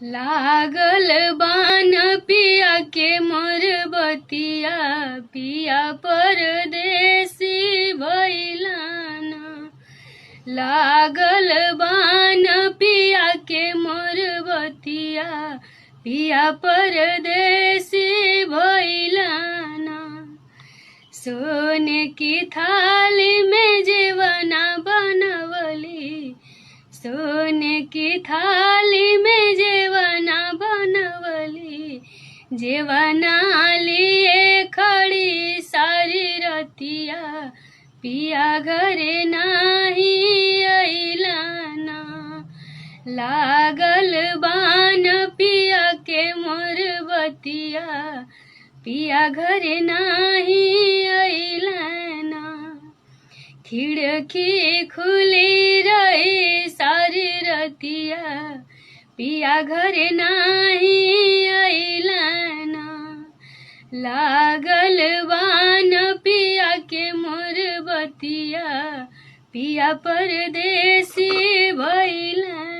लागल बान पिया के मोर बतिया, पिया परदेसी भइलाना। लागल बान पिया के मोर बतिया, पिया परदेसी भइलाना। सोने की थाली में जेवना बनवली, सोने की थाली में जेवना बनवली, जेवना लिए खड़ी सारी रतिया, पिया घरे नाही अइलाना। लागल बान पिया के मोर बतिया, पिया घरे नाही अइलाना। खिड़की खुली रही सारी रतिया, पिया घरे नाही अइलाना। लागल बान पिया के मोर बतिया, पिया परदेसी भइलाना।